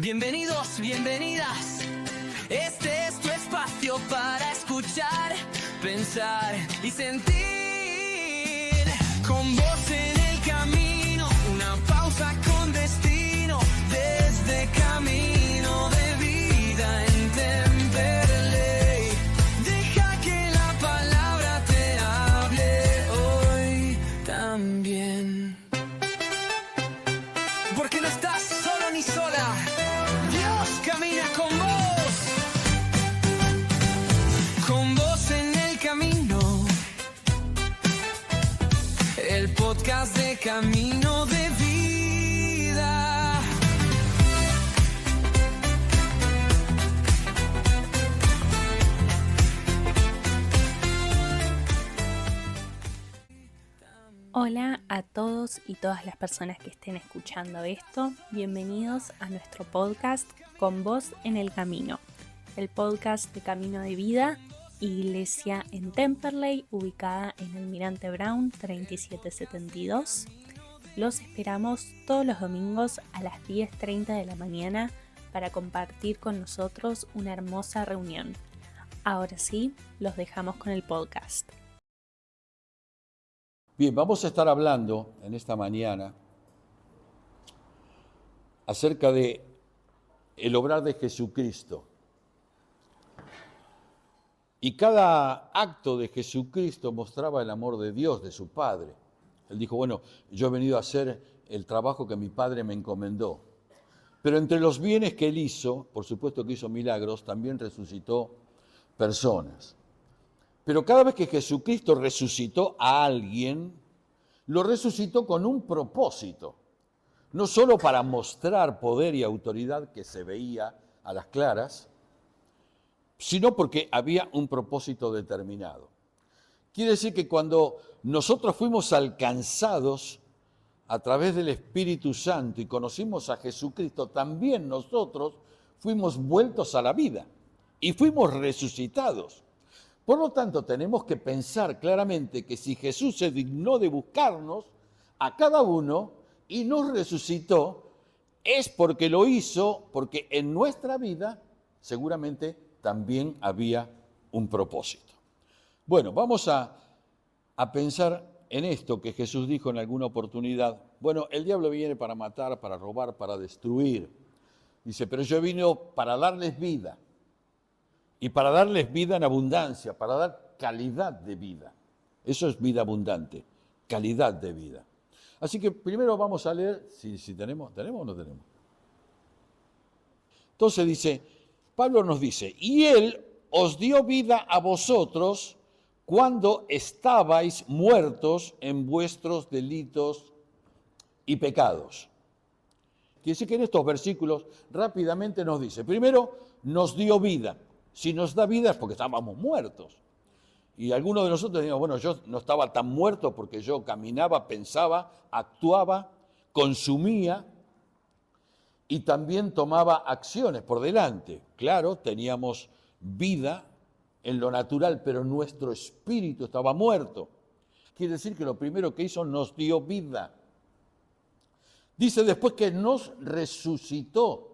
Bienvenidos, bienvenidas. Este es tu espacio para escuchar, pensar y sentir. Con vos en el camino, una pausa con destino. Desde Camino de Vida en Temperley. Deja que la palabra te hable hoy también. Porque no estás solo ni sola. Dios camina con vos en el camino. El podcast de Camino de Vida. Hola a todos y todas las personas que estén escuchando esto. Bienvenidos a nuestro podcast Con Vos en el Camino. El podcast de Camino de Vida, iglesia en Temperley, ubicada en Almirante Brown 3772. Los esperamos todos los domingos a las 10:30 de la mañana para compartir con nosotros una hermosa reunión. Ahora sí, los dejamos con el podcast. Bien, vamos a estar hablando en esta mañana acerca de el obrar de Jesucristo. Y cada acto de Jesucristo mostraba el amor de Dios, de su Padre. Él dijo, bueno, yo he venido a hacer el trabajo que mi Padre me encomendó. Pero entre los bienes que Él hizo, por supuesto que hizo milagros, también resucitó personas. Pero cada vez que Jesucristo resucitó a alguien, lo resucitó con un propósito. No solo para mostrar poder y autoridad que se veía a las claras, sino porque había un propósito determinado. Quiere decir que cuando nosotros fuimos alcanzados a través del Espíritu Santo y conocimos a Jesucristo, también nosotros fuimos vueltos a la vida y fuimos resucitados. Por lo tanto, tenemos que pensar claramente que si Jesús se dignó de buscarnos a cada uno y nos resucitó, es porque lo hizo, porque en nuestra vida seguramente también había un propósito. Bueno, vamos a pensar en esto que Jesús dijo en alguna oportunidad. Bueno, el diablo viene para matar, para robar, para destruir. Dice, pero yo vine para darles vida. Y para darles vida en abundancia, para dar calidad de vida. Eso es vida abundante, calidad de vida. Así que primero vamos a leer, si tenemos o no tenemos. Entonces dice, Pablo nos dice, y Él os dio vida a vosotros cuando estabais muertos en vuestros delitos y pecados. Quiere decir que en estos versículos rápidamente nos dice, primero nos dio vida. Si nos da vida es porque estábamos muertos. Y algunos de nosotros decimos, bueno, yo no estaba tan muerto porque yo caminaba, pensaba, actuaba, consumía y también tomaba acciones por delante. Claro, teníamos vida en lo natural, pero nuestro espíritu estaba muerto. Quiere decir que lo primero que hizo nos dio vida. Dice después que nos resucitó.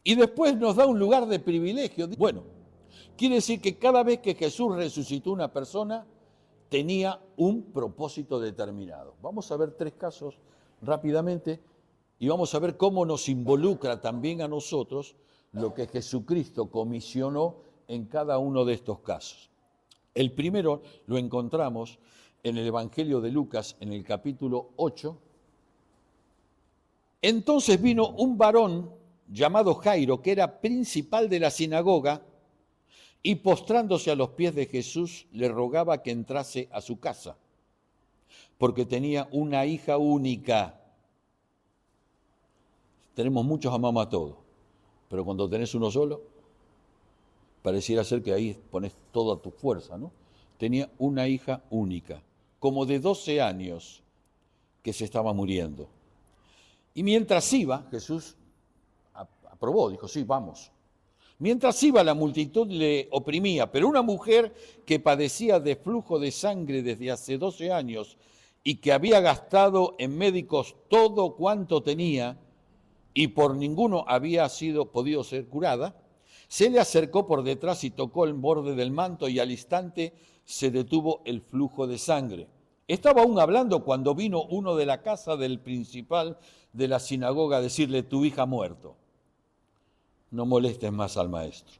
Y después nos da un lugar de privilegio. Bueno, quiere decir que cada vez que Jesús resucitó una persona, tenía un propósito determinado. Vamos a ver 3 casos rápidamente y vamos a ver cómo nos involucra también a nosotros lo que Jesucristo comisionó en cada uno de estos casos. El primero lo encontramos en el Evangelio de Lucas, en el capítulo 8. Entonces vino un varón llamado Jairo, que era principal de la sinagoga, y postrándose a los pies de Jesús, le rogaba que entrase a su casa, porque tenía una hija única. Tenemos muchos amamos a todos, pero cuando tenés uno solo, pareciera ser que ahí pones toda tu fuerza, ¿no? Tenía una hija única, como de 12 años, que se estaba muriendo. Y mientras iba, Jesús aprobó, dijo, sí, vamos. Mientras iba, la multitud le oprimía, pero una mujer que padecía de flujo de sangre desde hace 12 años y que había gastado en médicos todo cuanto tenía, y por ninguno había podido ser curada, se le acercó por detrás y tocó el borde del manto y al instante se detuvo el flujo de sangre. Estaba aún hablando cuando vino uno de la casa del principal de la sinagoga a decirle: tu hija ha muerto, no molestes más al maestro.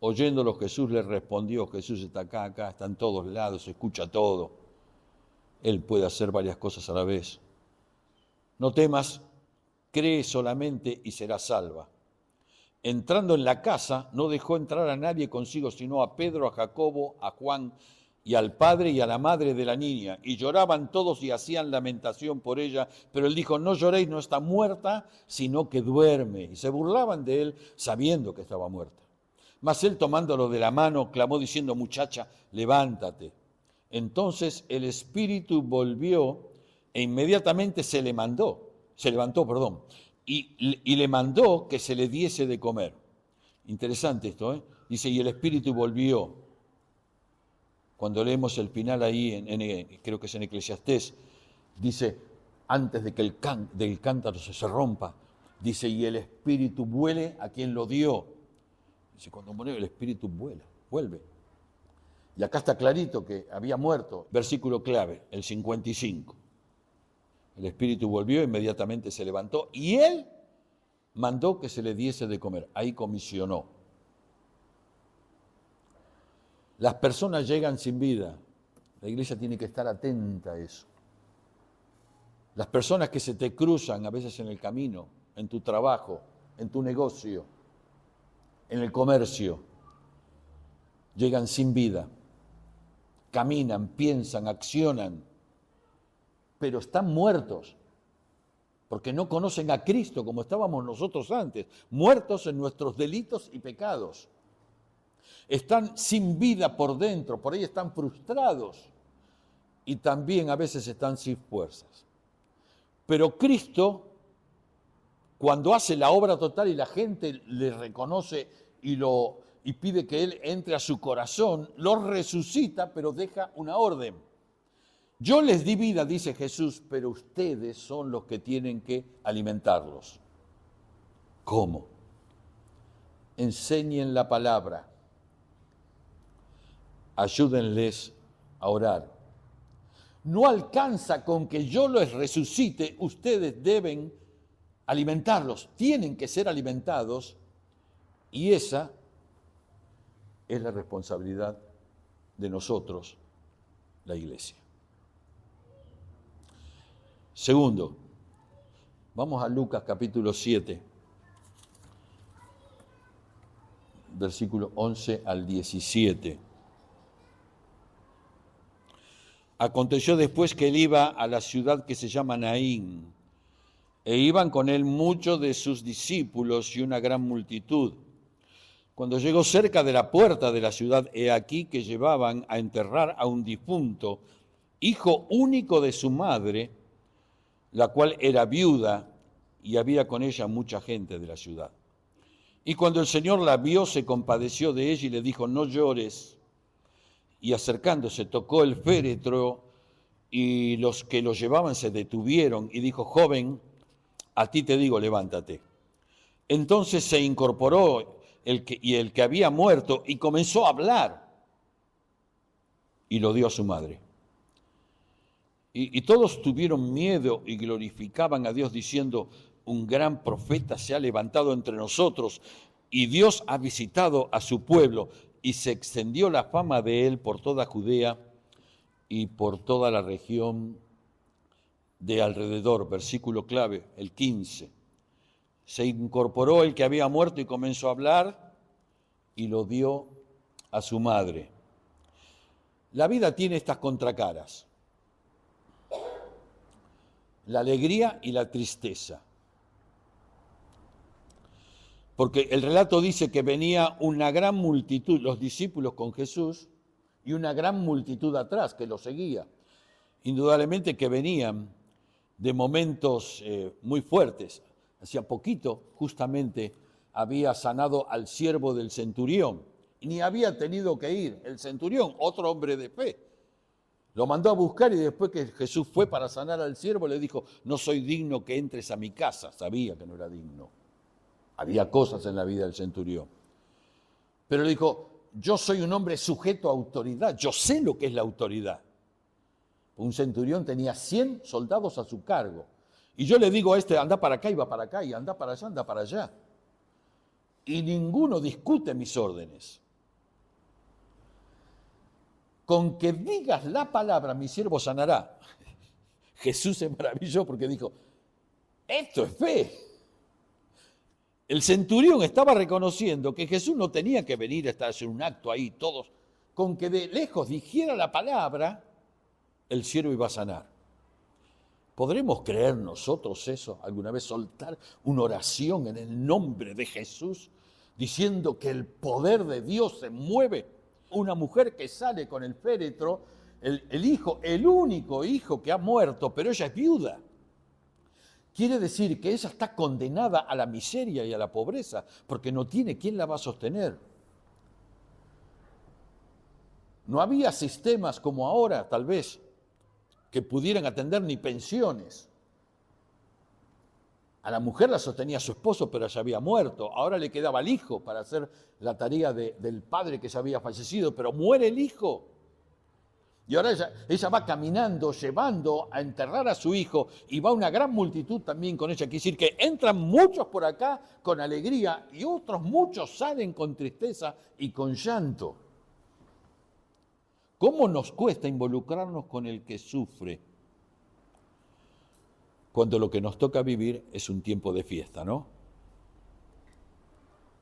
Oyéndolo Jesús le respondió: Jesús está acá, está en todos lados, escucha todo. Él puede hacer varias cosas a la vez. No temas, cree solamente y serás salva. Entrando en la casa, no dejó entrar a nadie consigo, sino a Pedro, a Jacobo, a Juan y al padre y a la madre de la niña. Y lloraban todos y hacían lamentación por ella. Pero él dijo: no lloréis, no está muerta, sino que duerme. Y se burlaban de él, sabiendo que estaba muerta. Mas él, tomándolo de la mano, clamó diciendo: muchacha, levántate. Entonces el espíritu volvió e inmediatamente se levantó, y le mandó que se le diese de comer. Interesante esto, ¿eh? Dice: y el espíritu volvió. Cuando leemos el final ahí, creo que es en Eclesiastés, dice, antes de que del cántaro se rompa, dice: y el espíritu vuele a quien lo dio. Dice: cuando muere el espíritu vuelve. Y acá está clarito que había muerto. Versículo clave, el 55. El espíritu volvió, inmediatamente se levantó y él mandó que se le diese de comer. Ahí comisionó. Las personas llegan sin vida. La iglesia tiene que estar atenta a eso. Las personas que se te cruzan a veces en el camino, en tu trabajo, en tu negocio, en el comercio, llegan sin vida. Caminan, piensan, accionan, pero están muertos, porque no conocen a Cristo como estábamos nosotros antes, muertos en nuestros delitos y pecados. Están sin vida por dentro, por ahí están frustrados y también a veces están sin fuerzas. Pero Cristo, cuando hace la obra total y la gente le reconoce y pide que Él entre a su corazón, lo resucita, pero deja una orden. Yo les di vida, dice Jesús, pero ustedes son los que tienen que alimentarlos. ¿Cómo? Enseñen la palabra. Ayúdenles a orar. No alcanza con que yo los resucite, ustedes deben alimentarlos, tienen que ser alimentados, y esa es la responsabilidad de nosotros, la iglesia. Segundo, vamos a Lucas capítulo 7, versículo 11 al 17. Aconteció después que él iba a la ciudad que se llama Naín, e iban con él muchos de sus discípulos y una gran multitud. Cuando llegó cerca de la puerta de la ciudad, he aquí que llevaban a enterrar a un difunto, hijo único de su madre, la cual era viuda, y había con ella mucha gente de la ciudad. Y cuando el Señor la vio, se compadeció de ella y le dijo: no llores. Y acercándose, tocó el féretro, y los que lo llevaban se detuvieron, y dijo: joven, a ti te digo, levántate. Entonces se incorporó el que había muerto y comenzó a hablar, y lo dio a su madre. Y todos tuvieron miedo y glorificaban a Dios diciendo: un gran profeta se ha levantado entre nosotros y Dios ha visitado a su pueblo. Y se extendió la fama de él por toda Judea y por toda la región de alrededor. Versículo clave, el 15. Se incorporó el que había muerto y comenzó a hablar y lo dio a su madre. La vida tiene estas contracaras: la alegría y la tristeza. Porque el relato dice que venía una gran multitud, los discípulos con Jesús, y una gran multitud atrás que lo seguía. Indudablemente que venían de momentos muy fuertes. Hacía poquito, justamente, había sanado al siervo del centurión. Y ni había tenido que ir el centurión, otro hombre de fe. Lo mandó a buscar y después que Jesús fue para sanar al siervo, le dijo, no soy digno que entres a mi casa. Sabía que no era digno. Había cosas en la vida del centurión. Pero le dijo, yo soy un hombre sujeto a autoridad. Yo sé lo que es la autoridad. Un centurión tenía 100 soldados a su cargo. Y yo le digo a este, anda para acá y va para acá, y anda para allá, anda para allá. Y ninguno discute mis órdenes. Con que digas la palabra, mi siervo sanará. Jesús se maravilló porque dijo, esto es fe. El centurión estaba reconociendo que Jesús no tenía que venir a hacer un acto ahí, todos. Con que de lejos dijera la palabra, el siervo iba a sanar. ¿Podremos creer nosotros eso? ¿Alguna vez soltar una oración en el nombre de Jesús, diciendo que el poder de Dios se mueve? Una mujer que sale con el féretro, el hijo, el único hijo que ha muerto, pero ella es viuda. Quiere decir que ella está condenada a la miseria y a la pobreza, porque no tiene quien la va a sostener. No había sistemas como ahora, tal vez, que pudieran atender ni pensiones. A la mujer la sostenía su esposo, pero ya había muerto. Ahora le quedaba el hijo para hacer la tarea del padre que ya había fallecido, pero muere el hijo. Y ahora ella va caminando, llevando a enterrar a su hijo, y va una gran multitud también con ella. Quiere decir que entran muchos por acá con alegría y otros muchos salen con tristeza y con llanto. ¿Cómo nos cuesta involucrarnos con el que sufre? Cuando lo que nos toca vivir es un tiempo de fiesta, ¿no?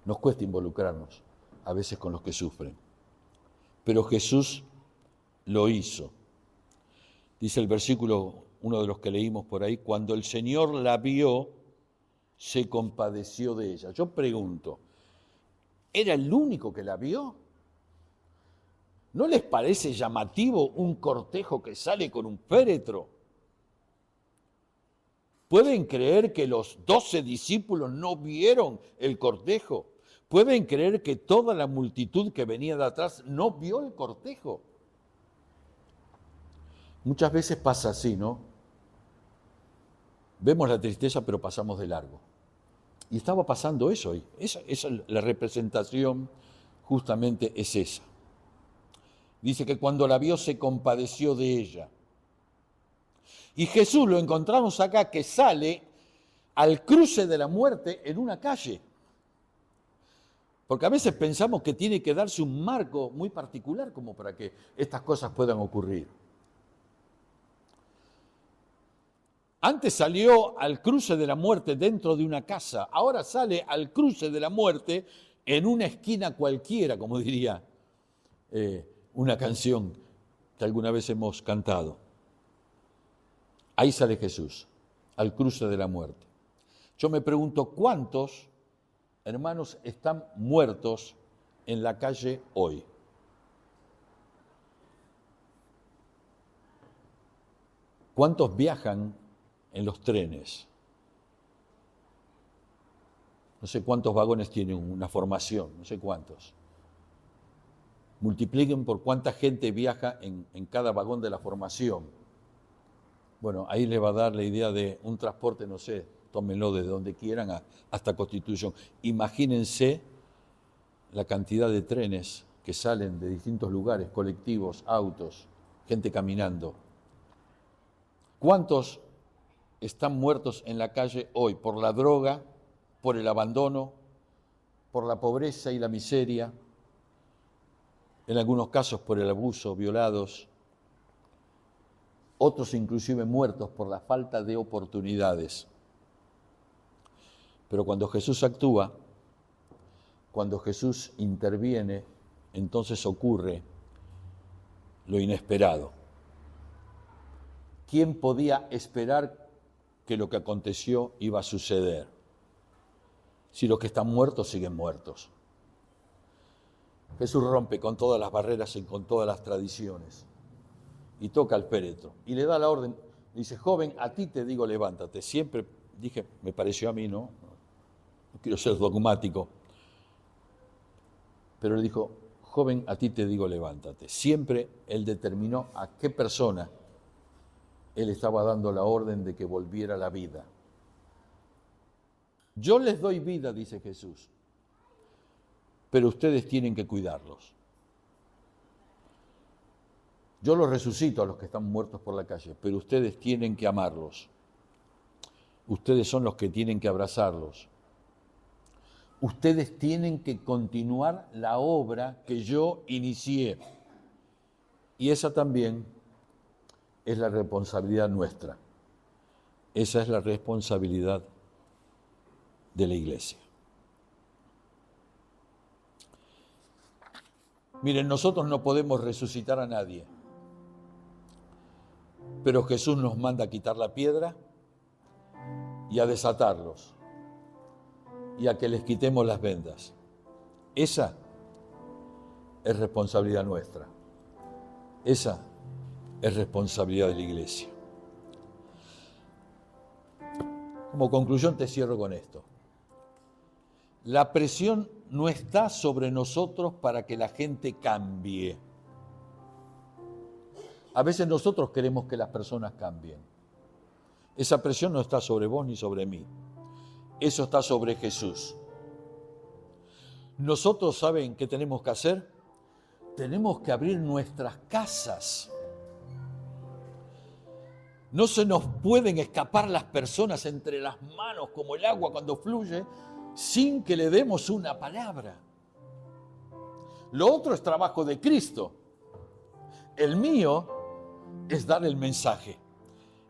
Nos cuesta involucrarnos a veces con los que sufren. Pero Jesús lo hizo. Dice el versículo, uno de los que leímos por ahí, cuando el Señor la vio, se compadeció de ella. Yo pregunto, ¿era el único que la vio? ¿No les parece llamativo un cortejo que sale con un féretro? ¿Pueden creer que los 12 discípulos no vieron el cortejo? ¿Pueden creer que toda la multitud que venía de atrás no vio el cortejo? Muchas veces pasa así, ¿no? Vemos la tristeza, pero pasamos de largo. Y estaba pasando eso hoy. La representación justamente es esa. Dice que cuando la vio se compadeció de ella. Y Jesús lo encontramos acá que sale al cruce de la muerte en una calle. Porque a veces pensamos que tiene que darse un marco muy particular como para que estas cosas puedan ocurrir. Antes salió al cruce de la muerte dentro de una casa, ahora sale al cruce de la muerte en una esquina cualquiera, como diría una canción que alguna vez hemos cantado. Ahí sale Jesús, al cruce de la muerte. Yo me pregunto, ¿cuántos hermanos están muertos en la calle hoy? ¿Cuántos viajan en los trenes? No sé cuántos vagones tiene una formación, no sé cuántos. Multipliquen por cuánta gente viaja en cada vagón de la formación. Bueno, ahí le va a dar la idea de un transporte, no sé, tómenlo de donde quieran hasta Constitución. Imagínense la cantidad de trenes que salen de distintos lugares, colectivos, autos, gente caminando. ¿Cuántos están muertos en la calle hoy por la droga, por el abandono, por la pobreza y la miseria? En algunos casos por el abuso, violados. Otros inclusive muertos por la falta de oportunidades. Pero cuando Jesús actúa, cuando Jesús interviene, entonces ocurre lo inesperado. ¿Quién podía esperar que lo que aconteció iba a suceder? Si los que están muertos siguen muertos. Jesús rompe con todas las barreras y con todas las tradiciones. Y toca el féretro. Y le da la orden. Dice, joven, a ti te digo, levántate. Siempre dije, me pareció a mí, ¿no? No quiero ser dogmático. Pero le dijo, joven, a ti te digo levántate. Siempre Él determinó a qué persona Él estaba dando la orden de que volviera a la vida. Yo les doy vida, dice Jesús, pero ustedes tienen que cuidarlos. Yo los resucito a los que están muertos por la calle, pero ustedes tienen que amarlos. Ustedes son los que tienen que abrazarlos. Ustedes tienen que continuar la obra que yo inicié. Y esa también es la responsabilidad nuestra. Esa es la responsabilidad de la iglesia. Miren, nosotros no podemos resucitar a nadie, pero Jesús nos manda a quitar la piedra y a desatarlos y a que les quitemos las vendas. Esa es responsabilidad nuestra. Esa es responsabilidad de la iglesia. Como conclusión te cierro con esto. La presión no está sobre nosotros para que la gente cambie. A veces nosotros queremos que las personas cambien. Esa presión no está sobre vos ni sobre mí. Eso está sobre Jesús. Nosotros, ¿saben qué tenemos que hacer? Tenemos que abrir nuestras casas. No se nos pueden escapar las personas entre las manos como el agua cuando fluye sin que le demos una palabra. Lo otro es trabajo de Cristo. El mío es dar el mensaje.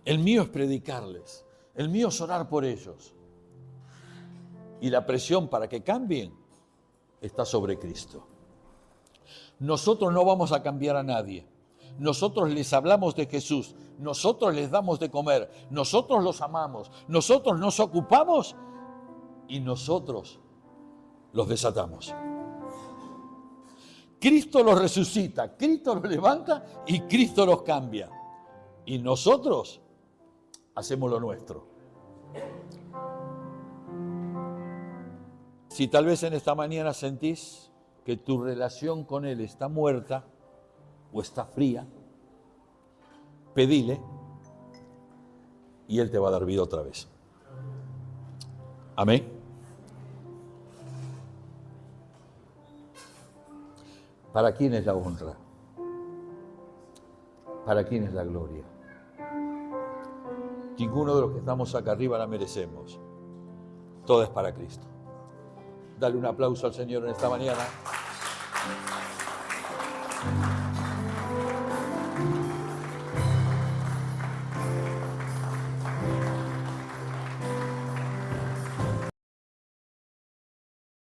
El mío es predicarles. El mío es orar por ellos. Y la presión para que cambien está sobre Cristo. Nosotros no vamos a cambiar a nadie. Nosotros les hablamos de Jesús. Nosotros les damos de comer. Nosotros los amamos. Nosotros nos ocupamos y nosotros los desatamos. Cristo los resucita, Cristo los levanta y Cristo los cambia. Y nosotros hacemos lo nuestro. Si tal vez en esta mañana sentís que tu relación con Él está muerta o está fría, pedile y Él te va a dar vida otra vez. Amén. ¿Para quién es la honra? ¿Para quién es la gloria? Ninguno de los que estamos acá arriba la merecemos. Todo es para Cristo. Dale un aplauso al Señor en esta mañana.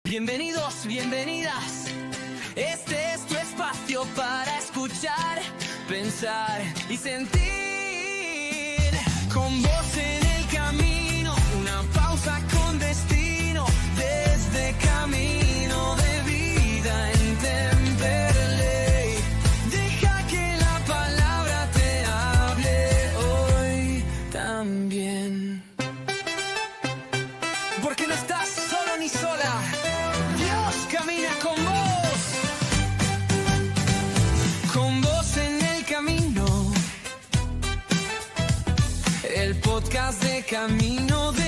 Bienvenidos, bienvenidas. Este es tu espacio para escuchar, pensar y sentir. Con vos en el camino, una pausa con destino. Desde Camino de Vida en Temperley. Deja que la palabra te hable hoy también. Porque no estás solo ni sola. Dios camina con vos. Con vos en el camino. El podcast de Camino de